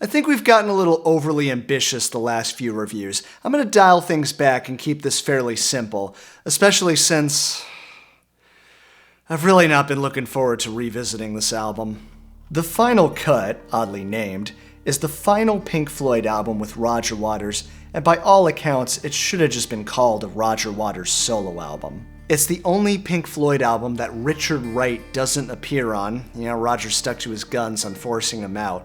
I think we've gotten a little overly ambitious the last few reviews. I'm going to dial things back and keep this fairly simple, especially since I've really not been looking forward to revisiting this album. The Final Cut, oddly named, is the final Pink Floyd album with Roger Waters, and by all accounts, it should have just been called a Roger Waters solo album. It's the only Pink Floyd album that Richard Wright doesn't appear on. Roger stuck to his guns on forcing him out.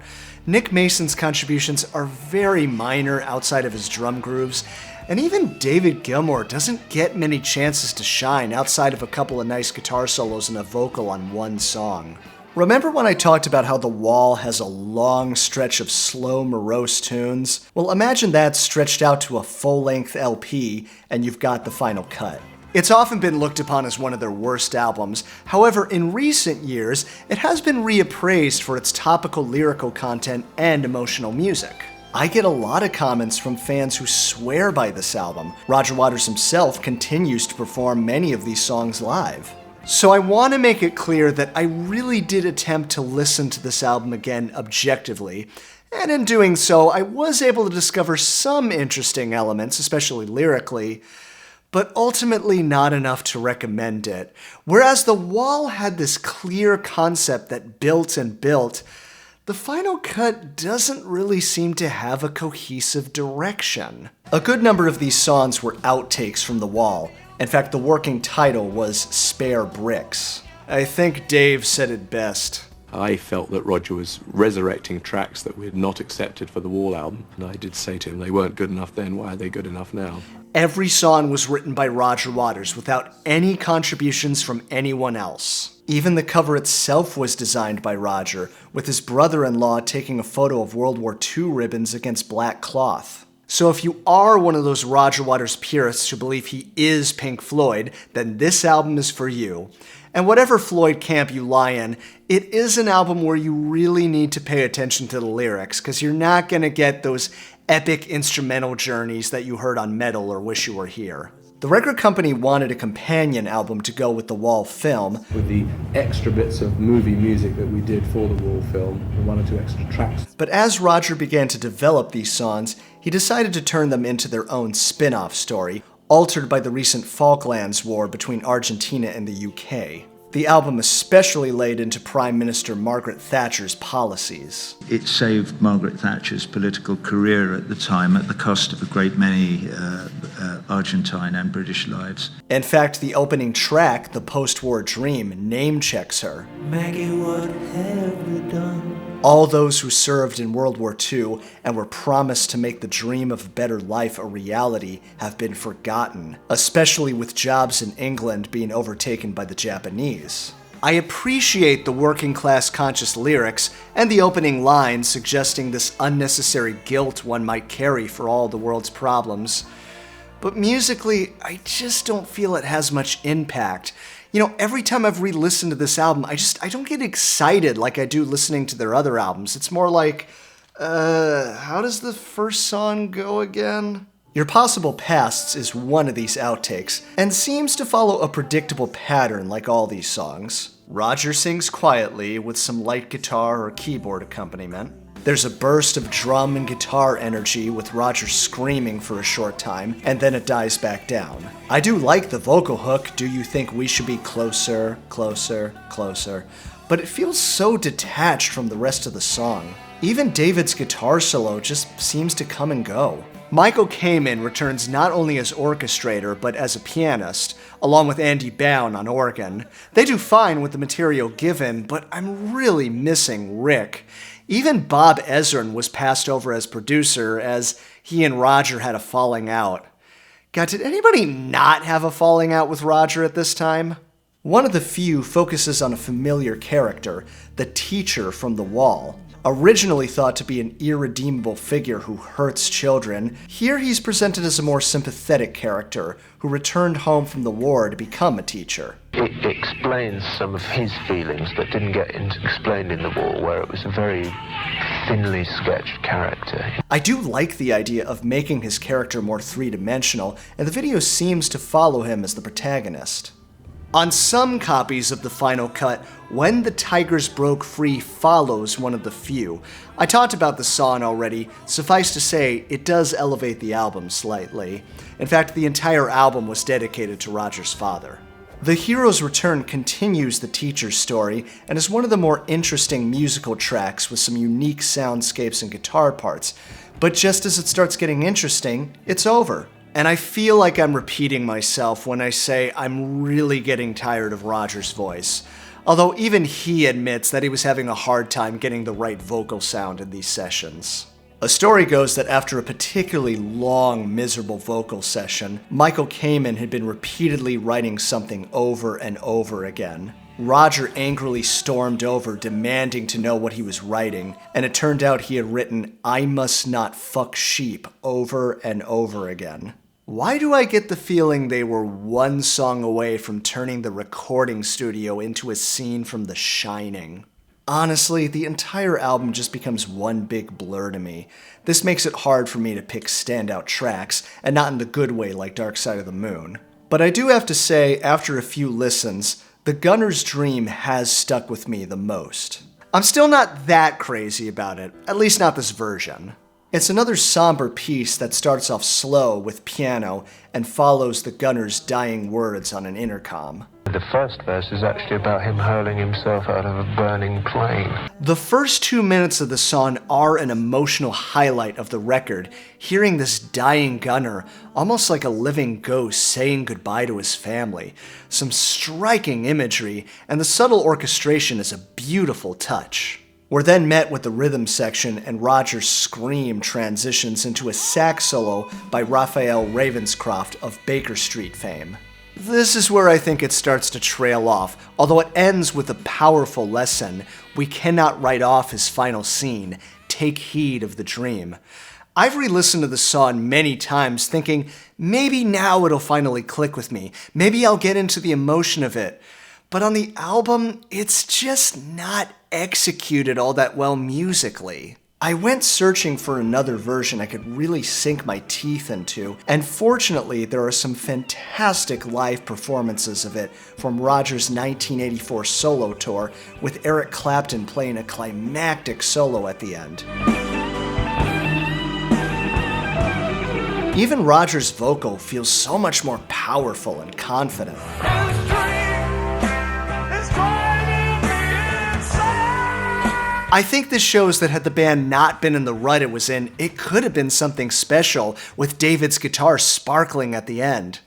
Nick Mason's contributions are very minor outside of his drum grooves, and even David Gilmour doesn't get many chances to shine outside of a couple of nice guitar solos and a vocal on one song. Remember when I talked about how The Wall has a long stretch of slow, morose tunes? Well, imagine that stretched out to a full-length LP, and you've got The Final Cut. It's often been looked upon as one of their worst albums. However, in recent years, it has been reappraised for its topical lyrical content and emotional music. I get a lot of comments from fans who swear by this album. Roger Waters himself continues to perform many of these songs live. So I want to make it clear that I really did attempt to listen to this album again objectively, and in doing so, I was able to discover some interesting elements, especially lyrically, but ultimately not enough to recommend it. Whereas The Wall had this clear concept that built and built, The Final Cut doesn't really seem to have a cohesive direction. A good number of these songs were outtakes from The Wall. In fact, the working title was Spare Bricks. I think Dave said it best. I felt that Roger was resurrecting tracks that we had not accepted for the Wall album, and I did say to him, they weren't good enough then, why are they good enough now? Every song was written by Roger Waters without any contributions from anyone else. Even the cover itself was designed by Roger, with his brother-in-law taking a photo of World War II ribbons against black cloth. So if you are one of those Roger Waters purists who believe he is Pink Floyd, then this album is for you. And whatever Floyd camp you lie in, it is an album where you really need to pay attention to the lyrics, because you're not going to get those epic instrumental journeys that you heard on Metal or Wish You Were Here. The record company wanted a companion album to go with the Wall film. With the extra bits of movie music that we did for the Wall film, and one or two extra tracks. But as Roger began to develop these songs, he decided to turn them into their own spin-off story, altered by the recent Falklands War between Argentina and the UK. The album especially laid into Prime Minister Margaret Thatcher's policies. It saved Margaret Thatcher's political career at the time at the cost of a great many Argentine and British lives. In fact, the opening track, The Post-War Dream, name-checks her. Maggie, what have we done? All those who served in World War II and were promised to make the dream of a better life a reality have been forgotten, especially with jobs in England being overtaken by the Japanese. I appreciate the working-class conscious lyrics and the opening lines suggesting this unnecessary guilt one might carry for all the world's problems, but musically, I just don't feel it has much impact. Every time I've re-listened to this album, I don't get excited like I do listening to their other albums. It's more like, how does the first song go again? Your Possible Pasts is one of these outtakes, and seems to follow a predictable pattern like all these songs. Roger sings quietly with some light guitar or keyboard accompaniment. There's a burst of drum and guitar energy with Roger screaming for a short time, and then it dies back down. I do like the vocal hook, Do You Think We Should Be Closer, Closer, Closer, but it feels so detached from the rest of the song. Even David's guitar solo just seems to come and go. Michael Kamen returns not only as orchestrator, but as a pianist, along with Andy Bown on organ. They do fine with the material given, but I'm really missing Rick. Even Bob Ezrin was passed over as producer, as he and Roger had a falling out. God, did anybody not have a falling out with Roger at this time? One of the few focuses on a familiar character, the teacher from The Wall. Originally thought to be an irredeemable figure who hurts children, here he's presented as a more sympathetic character who returned home from the war to become a teacher. It explains some of his feelings that didn't get explained in The Wall, where it was a very thinly sketched character. I do like the idea of making his character more three-dimensional, and the video seems to follow him as the protagonist. On some copies of the final cut, When the Tigers Broke Free follows one of the few. I talked about the song already, suffice to say, it does elevate the album slightly. In fact, the entire album was dedicated to Roger's father. The Hero's Return continues the teacher's story and is one of the more interesting musical tracks with some unique soundscapes and guitar parts. But just as it starts getting interesting, it's over. And I feel like I'm repeating myself when I say I'm really getting tired of Roger's voice. Although even he admits that he was having a hard time getting the right vocal sound in these sessions. A story goes that after a particularly long, miserable vocal session, Michael Kamen had been repeatedly writing something over and over again. Roger angrily stormed over, demanding to know what he was writing, and it turned out he had written, "I must not fuck sheep," over and over again. Why do I get the feeling they were one song away from turning the recording studio into a scene from The Shining? Honestly, the entire album just becomes one big blur to me. This makes it hard for me to pick standout tracks, and not in the good way like Dark Side of the Moon. But I do have to say, after a few listens, The Gunner's Dream has stuck with me the most. I'm still not that crazy about it, at least not this version. It's another somber piece that starts off slow with piano and follows the gunner's dying words on an intercom. The first verse is actually about him hurling himself out of a burning plane. The first 2 minutes of the song are an emotional highlight of the record, hearing this dying gunner, almost like a living ghost saying goodbye to his family. Some striking imagery, and the subtle orchestration is a beautiful touch. We're then met with the rhythm section, and Roger's scream transitions into a sax solo by Raphael Ravenscroft of Baker Street fame. This is where I think it starts to trail off, although it ends with a powerful lesson. We cannot write off his final scene. Take heed of the dream. I've re-listened to the song many times thinking, maybe now it'll finally click with me. Maybe I'll get into the emotion of it. But on the album, it's just not executed all that well musically. I went searching for another version I could really sink my teeth into, and fortunately there are some fantastic live performances of it from Roger's 1984 solo tour, with Eric Clapton playing a climactic solo at the end. Even Roger's vocal feels so much more powerful and confident. I think this shows that had the band not been in the rut it was in, it could have been something special, with David's guitar sparkling at the end.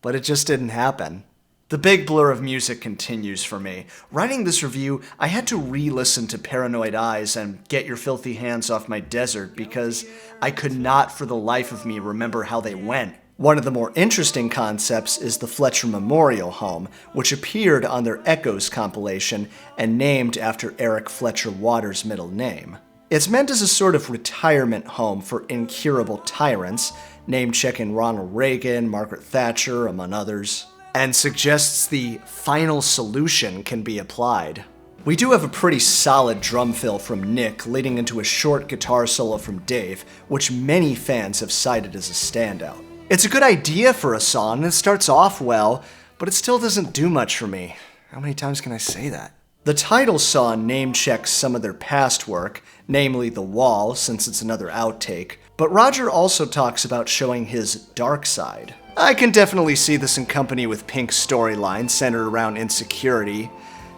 But it just didn't happen. The big blur of music continues for me. Writing this review, I had to re-listen to Paranoid Eyes and Get Your Filthy Hands Off My Desert because I could not for the life of me remember how they went. One of the more interesting concepts is the Fletcher Memorial Home, which appeared on their Echoes compilation and named after Eric Fletcher Waters' middle name. It's meant as a sort of retirement home for incurable tyrants, name-checking Ronald Reagan, Margaret Thatcher, among others, and suggests the final solution can be applied. We do have a pretty solid drum fill from Nick, leading into a short guitar solo from Dave, which many fans have cited as a standout. It's a good idea for a song, and it starts off well, but it still doesn't do much for me. How many times can I say that? The title song name-checks some of their past work, namely The Wall, since it's another outtake, but Roger also talks about showing his dark side. I can definitely see this in company with Pink's storyline centered around insecurity.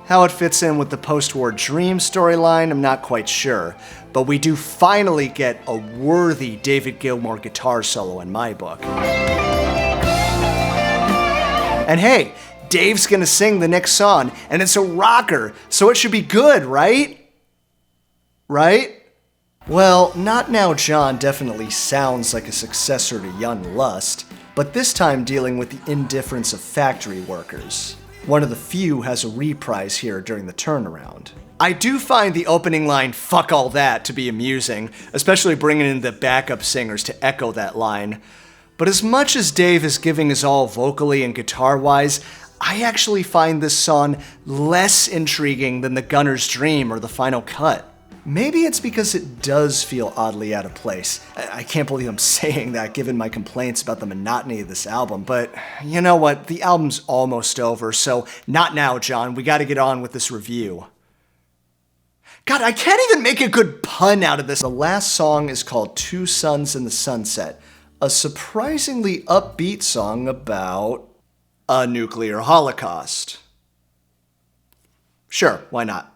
How it fits in with the post-war dream storyline, I'm not quite sure, but we do finally get a worthy David Gilmour guitar solo in my book. And hey, Dave's gonna sing the next song, and it's a rocker, so it should be good, right? Right? Well, Not Now John definitely sounds like a successor to Young Lust, but this time dealing with the indifference of factory workers. One of the few has a reprise here during the turnaround. I do find the opening line, "fuck all that," to be amusing, especially bringing in the backup singers to echo that line. But as much as Dave is giving his all vocally and guitar-wise, I actually find this song less intriguing than The Gunner's Dream or The Final Cut. Maybe it's because it does feel oddly out of place. I can't believe I'm saying that given my complaints about the monotony of this album, but you know what? The album's almost over, so not now, John. We gotta get on with this review. God, I can't even make a good pun out of this. The last song is called Two Suns in the Sunset, a surprisingly upbeat song about a nuclear holocaust. Sure, why not?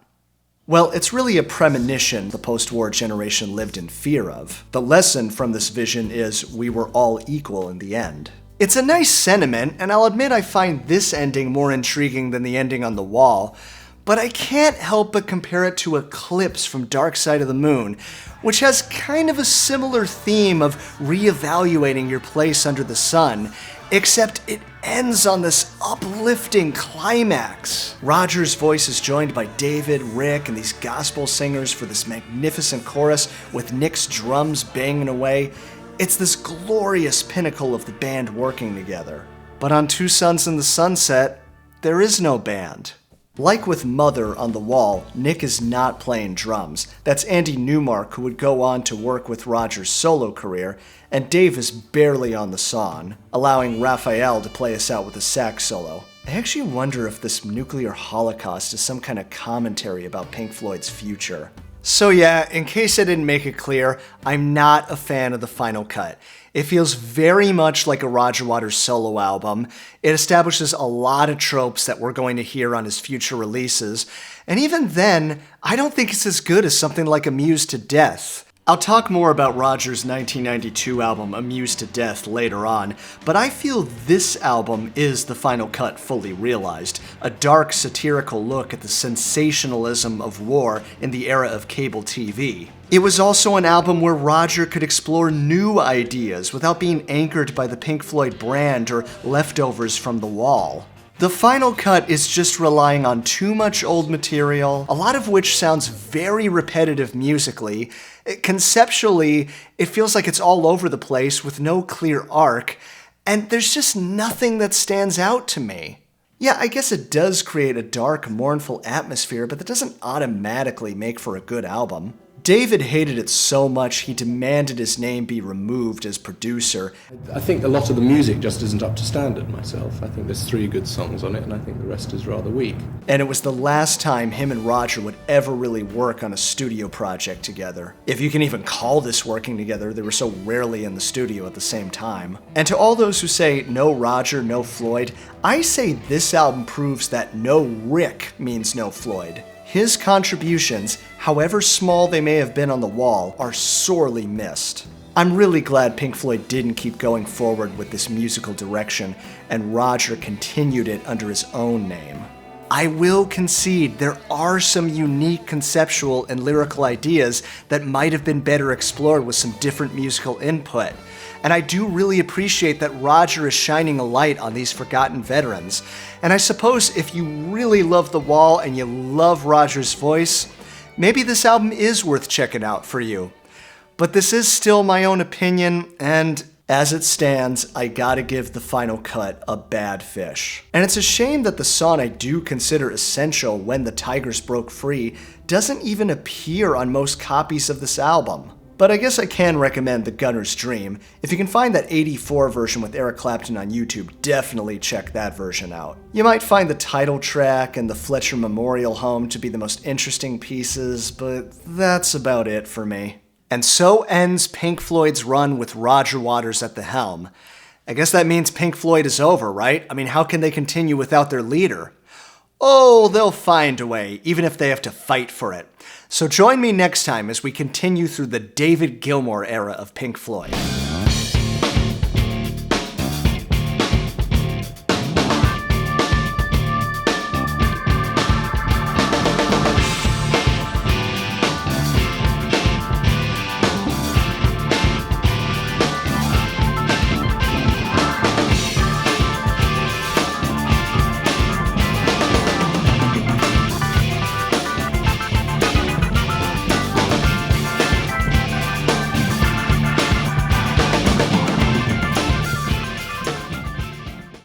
Well, it's really a premonition the post-war generation lived in fear of. The lesson from this vision is we were all equal in the end. It's a nice sentiment, and I'll admit I find this ending more intriguing than the ending on The Wall, but I can't help but compare it to Eclipse from Dark Side of the Moon, which has kind of a similar theme of reevaluating your place under the sun, except it ends on this uplifting climax. Roger's voice is joined by David, Rick, and these gospel singers for this magnificent chorus with Nick's drums banging away. It's this glorious pinnacle of the band working together. But on Two Suns in the Sunset, there is no band. Like with Mother on The Wall, Nick is not playing drums. That's Andy Newmark, who would go on to work with Roger's solo career, and Dave is barely on the song, allowing Raphael to play us out with a sax solo. I actually wonder if this nuclear holocaust is some kind of commentary about Pink Floyd's future. So yeah, in case I didn't make it clear, I'm not a fan of the final cut. It feels very much like a Roger Waters solo album. It establishes a lot of tropes that we're going to hear on his future releases, and even then, I don't think it's as good as something like Amused to Death. I'll talk more about Roger's 1992 album, Amused to Death, later on, but I feel this album is the final cut fully realized, a dark, satirical look at the sensationalism of war in the era of cable TV. It was also an album where Roger could explore new ideas without being anchored by the Pink Floyd brand or leftovers from The Wall. The final cut is just relying on too much old material, a lot of which sounds very repetitive musically. Conceptually, it feels like it's all over the place with no clear arc, and there's just nothing that stands out to me. Yeah, I guess it does create a dark, mournful atmosphere, but that doesn't automatically make for a good album. David hated it so much he demanded his name be removed as producer. I think a lot of the music just isn't up to standard myself. I think there's 3 good songs on it, and I think the rest is rather weak. And it was the last time him and Roger would ever really work on a studio project together. If you can even call this working together, they were so rarely in the studio at the same time. And to all those who say no Roger, no Floyd, I say this album proves that no Rick means no Floyd. His contributions, however small they may have been on The Wall, are sorely missed. I'm really glad Pink Floyd didn't keep going forward with this musical direction, and Roger continued it under his own name. I will concede there are some unique conceptual and lyrical ideas that might have been better explored with some different musical input. And I do really appreciate that Roger is shining a light on these forgotten veterans. And I suppose if you really love The Wall and you love Roger's voice, maybe this album is worth checking out for you. But this is still my own opinion, and as it stands, I gotta give the final cut a bad fish. And it's a shame that the song I do consider essential, When the Tigers Broke Free, doesn't even appear on most copies of this album. But I guess I can recommend The Gunner's Dream. If you can find that '84 version with Eric Clapton on YouTube, definitely check that version out. You might find the title track and the Fletcher Memorial Home to be the most interesting pieces, but that's about it for me. And so ends Pink Floyd's run with Roger Waters at the helm. I guess that means Pink Floyd is over, right? I mean, how can they continue without their leader? Oh, they'll find a way, even if they have to fight for it. So join me next time as we continue through the David Gilmour era of Pink Floyd.